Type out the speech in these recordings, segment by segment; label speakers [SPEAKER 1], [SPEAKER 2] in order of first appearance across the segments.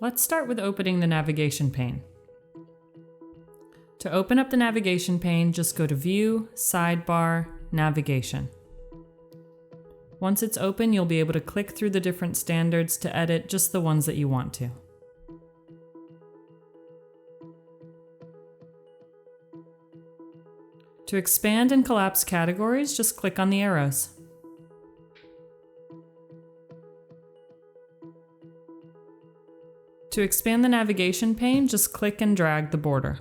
[SPEAKER 1] Let's start with opening the navigation pane. To open up the navigation pane, just go to View, Sidebar, Navigation. Once it's open, you'll be able to click through the different standards to edit just the ones that you want to. To expand and collapse categories, just click on the arrows. To expand the navigation pane, just click and drag the border.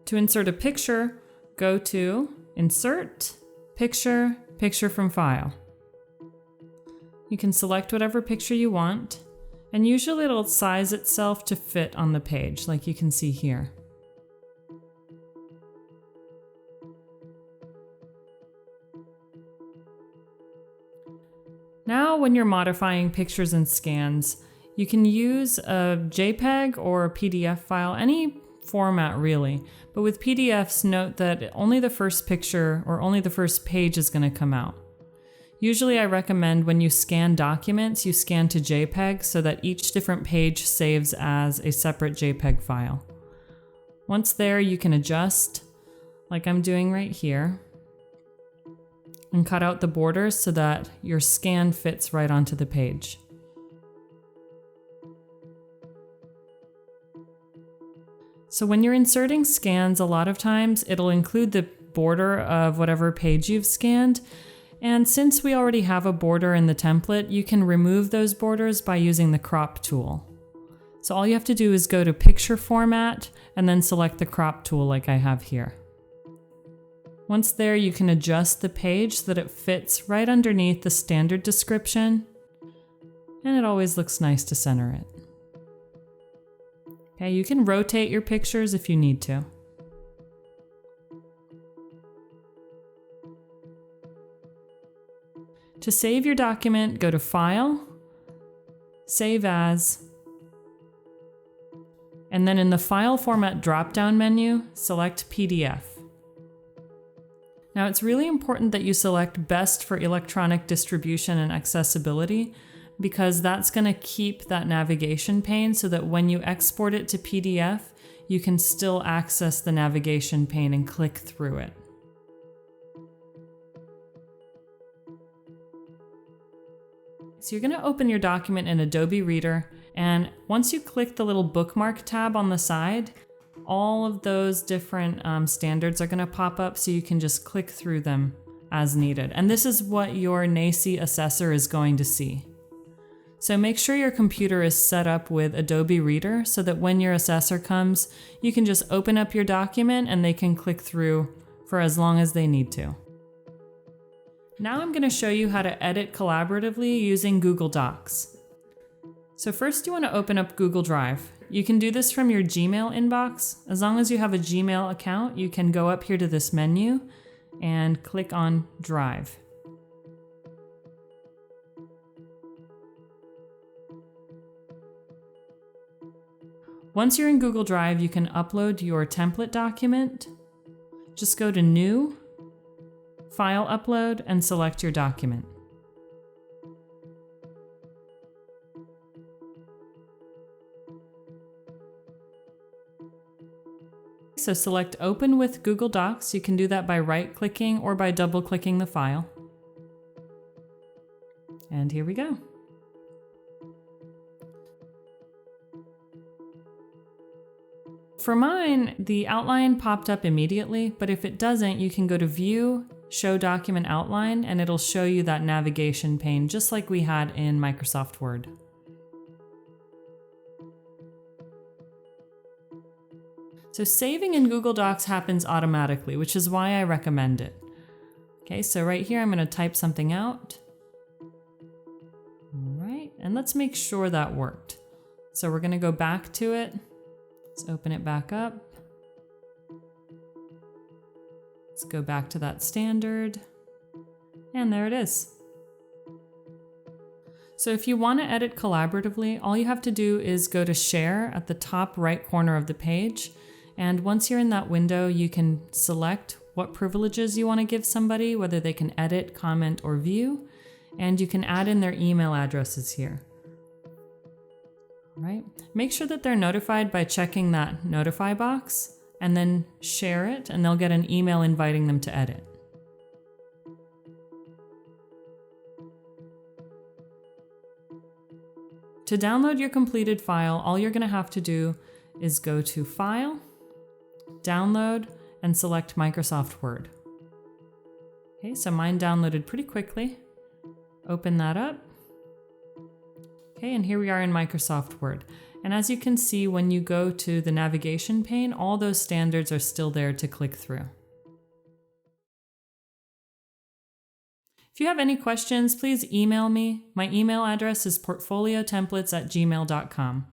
[SPEAKER 1] To insert a picture, go to Insert, Picture, Picture from File. You can select whatever picture you want, and usually it'll size itself to fit on the page, like you can see here. Now, when you're modifying pictures and scans, you can use a JPEG or a PDF file, any format really. But with PDFs, note that only the first picture or only the first page is going to come out. Usually I recommend when you scan documents, you scan to JPEG so that each different page saves as a separate JPEG file. Once there, you can adjust, like I'm doing right here, and cut out the borders so that your scan fits right onto the page. So when you're inserting scans, a lot of times it'll include the border of whatever page you've scanned. And since we already have a border in the template, you can remove those borders by using the crop tool. So all you have to do is go to Picture Format and then select the crop tool like I have here. Once there, you can adjust the page so that it fits right underneath the standard description, and it always looks nice to center it. Okay, you can rotate your pictures if you need to. To save your document, go to File, Save As, and then in the File Format drop-down menu, select PDF. Now, it's really important that you select Best for electronic distribution and accessibility, because that's going to keep that navigation pane so that when you export it to PDF, you can still access the navigation pane and click through it. So you're going to open your document in Adobe Reader, and once you click the little bookmark tab on the side, all of those different standards are going to pop up so you can just click through them as needed. And this is what your NACCE assessor is going to see. So make sure your computer is set up with Adobe Reader so that when your assessor comes, you can just open up your document and they can click through for as long as they need to. Now I'm going to show you how to edit collaboratively using Google Docs. So first you want to open up Google Drive. You can do this from your Gmail inbox. As long as you have a Gmail account, you can go up here to this menu and click on Drive. Once you're in Google Drive, you can upload your template document. Just go to New, File Upload, and select your document. So select Open with Google Docs. You can do that by right-clicking or by double-clicking the file. And here we go. For mine, the outline popped up immediately, but if it doesn't, you can go to View, Show Document Outline, and it'll show you that navigation pane just like we had in Microsoft Word. So saving in Google Docs happens automatically, which is why I recommend it. Okay, so right here I'm going to type something out. All right, and let's make sure that worked. So we're going to go back to it. Let's open it back up. Let's go back to that standard. And there it is. So if you want to edit collaboratively, all you have to do is go to Share at the top right corner of the page. And once you're in that window, you can select what privileges you want to give somebody, whether they can edit, comment, or view. and you can add in their email addresses here. All right. Make sure that they're notified by checking that notify box, and then share it, and they'll get an email inviting them to edit. To download your completed file, all you're going to have to do is go to File, Download, and select Microsoft Word. Okay, so mine downloaded pretty quickly. Open that up. Okay, and here we are in Microsoft Word. And as you can see, when you go to the navigation pane, all those standards are still there to click through. If you have any questions, please email me. My email address is portfoliotemplates@gmail.com.